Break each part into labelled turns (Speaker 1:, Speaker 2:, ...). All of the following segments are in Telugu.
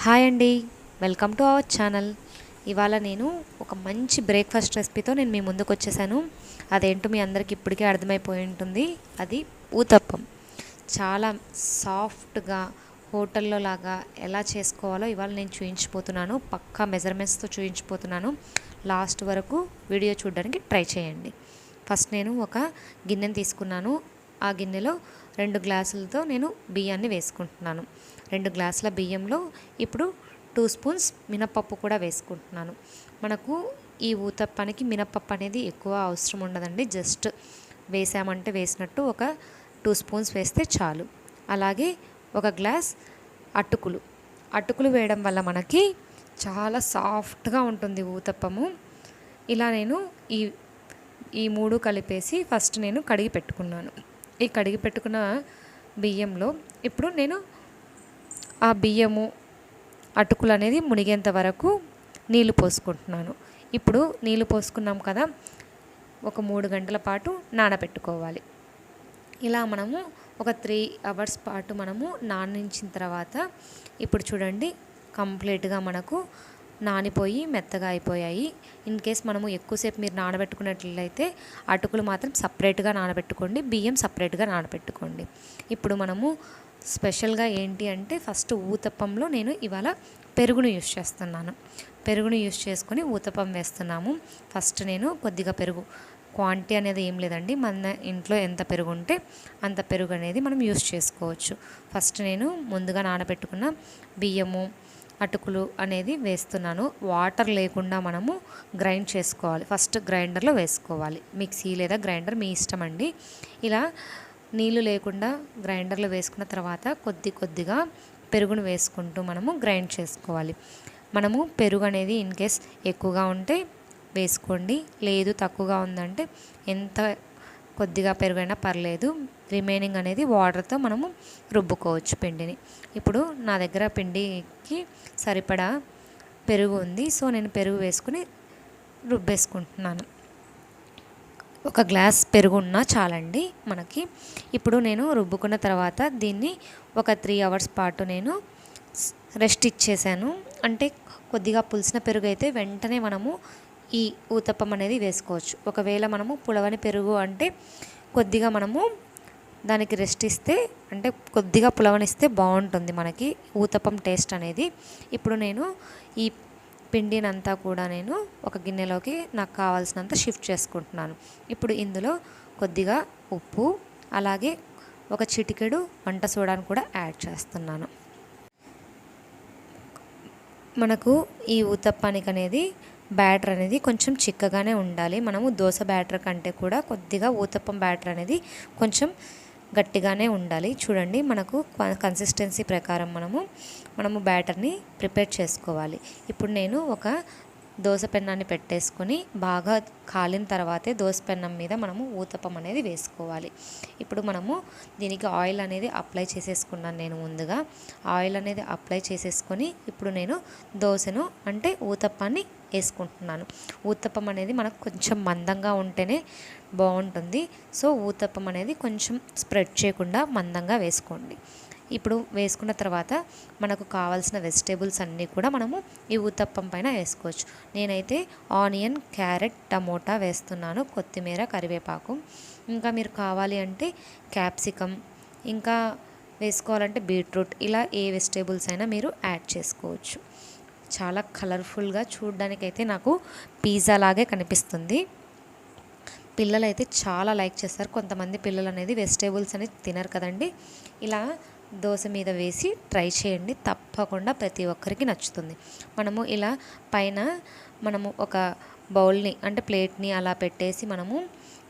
Speaker 1: హాయ్ అండి, వెల్కమ్ టు అవర్ ఛానల్. ఇవాళ నేను ఒక మంచి బ్రేక్ఫాస్ట్ రెసిపీతో నేను మీ ముందుకు వచ్చేసాను. అదేంటో మీ అందరికి ఇప్పటికే అర్థమైపోయి ఉంటుంది. అది ఊతప్పం. చాలా సాఫ్ట్గా హోటల్లో లాగా ఎలా చేసుకోవాలో ఇవాళ నేను చూపించిపోతున్నాను. పక్కా మెజర్మెంట్స్తో చూపించిపోతున్నాను. లాస్ట్ వరకు వీడియో చూడడానికి ట్రై చేయండి. ఫస్ట్ నేను ఒక గిన్నెని తీసుకున్నాను. ఆ గిన్నెలో 2 గ్లాసులతో నేను బియ్యాన్ని వేసుకుంటున్నాను. 2 గ్లాసుల బియ్యంలో ఇప్పుడు 2 స్పూన్స్ మినపప్పు కూడా వేసుకుంటున్నాను. మనకు ఈ ఊతప్పానికి మినపప్పు అనేది ఎక్కువ అవసరం ఉండదండి. జస్ట్ వేసామంటే వేసినట్టు ఒక 2 స్పూన్స్ వేస్తే చాలు. అలాగే ఒక గ్లాస్ అటుకులు వేయడం వల్ల మనకి చాలా సాఫ్ట్గా ఉంటుంది ఊతప్పము. ఇలా నేను ఈ 3 కలిపేసి ఫస్ట్ నేను కడిగి పెట్టుకున్నాను. ఈ కడిగి పెట్టుకున్న బియ్యంలో ఇప్పుడు నేను ఆ బియ్యము అటుకులు అనేది మునిగేంత వరకు నీళ్లు పోసుకుంటున్నాను. ఇప్పుడు నీళ్లు పోసుకున్నాం కదా, ఒక 3 గంటల పాటు నానబెట్టుకోవాలి. ఇలా మనము ఒక 3 అవర్స్ పాటు మనము నానించిన తర్వాత ఇప్పుడు చూడండి కంప్లీట్గా మనకు నానిపోయి మెత్తగా అయిపోయాయి. ఇన్ కేస్ మనము ఎక్కువసేపు మీరు నానబెట్టుకున్నట్లయితే అటుకులు మాత్రం సపరేట్గా నానబెట్టుకోండి, బియ్యం సపరేట్గా నానబెట్టుకోండి. ఇప్పుడు మనము స్పెషల్గా ఏంటి అంటే ఫస్ట్ ఊతప్పంలో నేను ఇవాళ పెరుగును యూస్ చేస్తున్నాను. పెరుగును యూస్ చేసుకొని ఊతప్పం వేస్తున్నాము. ఫస్ట్ నేను కొద్దిగా పెరుగు, క్వాంటిటీ అనేది ఏం లేదండి, మన ఇంట్లో ఎంత పెరుగు ఉంటే అంత పెరుగు అనేది మనం యూస్ చేసుకోవచ్చు. ఫస్ట్ నేను ముందుగా నానబెట్టుకున్న బియ్యము అటుకులు అనేది వేస్తున్నాను. వాటర్ లేకుండా మనము గ్రైండ్ చేసుకోవాలి. ఫస్ట్ గ్రైండర్లో వేసుకోవాలి. మిక్సీ లేదా గ్రైండర్ మీ ఇష్టం అండి. ఇలా నీళ్ళు లేకుండా గ్రైండర్లో వేసుకున్న తర్వాత కొద్దిగా పెరుగును వేసుకుంటూ మనము గ్రైండ్ చేసుకోవాలి. మనము పెరుగు అనేది ఇన్ కేస్ ఎక్కువగా ఉంటే వేసుకోండి, లేదు తక్కువగా ఉందంటే ఎంత కొద్దిగా పెరుగైనా పర్లేదు, రిమైనింగ్ అనేది వాటర్తో మనము రుబ్బుకోవచ్చు పిండిని. ఇప్పుడు నా దగ్గర పిండికి సరిపడా పెరుగు ఉంది, సో నేను పెరుగు వేసుకుని రుబ్బేసుకుంటున్నాను. ఒక గ్లాస్ పెరుగు ఉన్నా చాలండి మనకి. ఇప్పుడు నేను రుబ్బుకున్న తర్వాత దీన్ని ఒక 3 అవర్స్ పాటు నేను రెస్ట్ ఇచ్చేసాను. అంటే కొద్దిగా పులిసిన పెరుగు అయితే వెంటనే మనము ఈ ఊతప్పం అనేది వేసుకోవచ్చు. ఒకవేళ మనము పులవని పెరుగు అంటే కొద్దిగా మనము దానికి రెస్ట్ ఇస్తే, అంటే కొద్దిగా పులవనిస్తే బాగుంటుంది మనకి ఊతప్పం టేస్ట్ అనేది. ఇప్పుడు నేను ఈ పిండినంతా కూడా నేను ఒక గిన్నెలోకి నాకు కావాల్సినంత షిఫ్ట్ చేసుకుంటున్నాను. ఇప్పుడు ఇందులో కొద్దిగా ఉప్పు, అలాగే ఒక చిటికెడు వంట సోడాను కూడా యాడ్ చేస్తున్నాను. మనకు ఈ ఊతప్పానికి అనేది బ్యాటర్ అనేది కొంచెం చిక్కగానే ఉండాలి. మనము దోశ బ్యాటర్ కంటే కూడా కొద్దిగా ఊతప్పం బ్యాటర్ అనేది కొంచెం గట్టిగానే ఉండాలి. చూడండి మనకు కన్సిస్టెన్సీ ప్రకారం మనము బ్యాటర్ని ప్రిపేర్ చేసుకోవాలి. ఇప్పుడు నేను ఒక దోశ పెన్నాన్ని పెట్టేసుకొని బాగా కాలిన తర్వాతే దోశ పెన్నం మీద మనము ఊతప్పం అనేది వేసుకోవాలి. ఇప్పుడు మనము దీనికి ఆయిల్ అనేది అప్లై చేసేసుకున్నాను. నేను ముందుగా ఆయిల్ అనేది అప్లై చేసేసుకొని ఇప్పుడు నేను దోశను అంటే ఊతప్పాన్ని వేసుకుంటున్నాను. ఊతప్పం అనేది మనకు కొంచెం మందంగా ఉంటేనే బాగుంటుంది. సో ఊతప్పం అనేది కొంచెం స్ప్రెడ్ చేయకుండా మందంగా వేసుకోండి. ఇప్పుడు వేసుకున్న తర్వాత మనకు కావాల్సిన వెజిటేబుల్స్ అన్నీ కూడా మనము ఈ ఊతప్పం పైన వేసుకోవచ్చు. నేనైతే ఆనియన్, క్యారెట్, టమోటా వేస్తున్నాను, కొత్తిమీర, కరివేపాకు. ఇంకా మీరు కావాలి అంటే క్యాప్సికమ్, ఇంకా వేసుకోవాలంటే బీట్రూట్, ఇలా ఏ వెజిటేబుల్స్ అయినా మీరు యాడ్ చేసుకోవచ్చు. చాలా కలర్ఫుల్గా చూడడానికైతే నాకు పిజ్జా లాగే కనిపిస్తుంది. పిల్లలు అయితే చాలా లైక్ చేస్తారు. కొంతమంది పిల్లలు అనేది వెజిటేబుల్స్ అనేది తినరు కదండి. ఇలా దోశ మీద వేసి ట్రై చేయండి, తప్పకుండా ప్రతి ఒక్కరికి నచ్చుతుంది. మనము ఇలా పైన మనము ఒక బౌల్ని అంటే ప్లేట్ని అలా పెట్టేసి మనము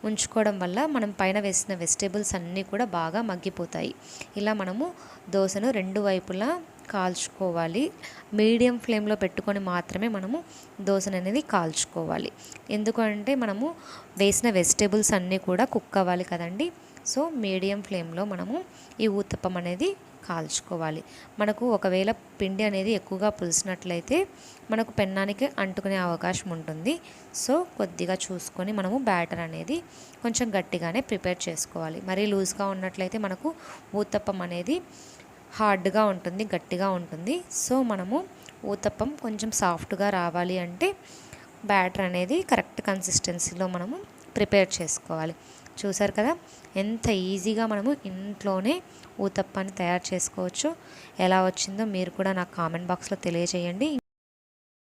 Speaker 1: ఉంచుకోవడం వల్ల మనం పైన వేసిన వెజిటేబుల్స్ అన్నీ కూడా బాగా మగ్గిపోతాయి. ఇలా మనము దోశను 2 వైపులా కాల్చుకోవాలి. మీడియం ఫ్లేమ్లో పెట్టుకొని మాత్రమే మనము దోశను అనేది కాల్చుకోవాలి. ఎందుకంటే మనము వేసిన వెజిటేబుల్స్ అన్నీ కూడా కుక్ అవ్వాలి కదండి. సో మీడియం ఫ్లేమ్లో మనము ఈ ఊతప్పం అనేది కాల్చుకోవాలి. మనకు ఒకవేళ పిండి అనేది ఎక్కువగా పులిసినట్లయితే మనకు పెన్నానికి అంటుకునే అవకాశం ఉంటుంది. సో కొద్దిగా చూసుకొని మనము బ్యాటర్ అనేది కొంచెం గట్టిగానే ప్రిపేర్ చేసుకోవాలి. మరీ లూజ్గా ఉన్నట్లయితే మనకు ఊతప్పం అనేది హార్డ్గా ఉంటుంది, గట్టిగా ఉంటుంది. సో మనము ఊతప్పం కొంచెం సాఫ్ట్గా రావాలి అంటే బ్యాటర్ అనేది కరెక్ట్ కన్సిస్టెన్సీలో మనము ప్రిపేర్ చేసుకోవాలి. చూసారు కదా ఎంత ఈజీగా మనము ఇంట్లోనే ఊతప్పాన్ని తయారు చేసుకోవచ్చు. ఎలా వచ్చిందో మీరు కూడా నాకు కామెంట్ బాక్స్లో తెలియజేయండి.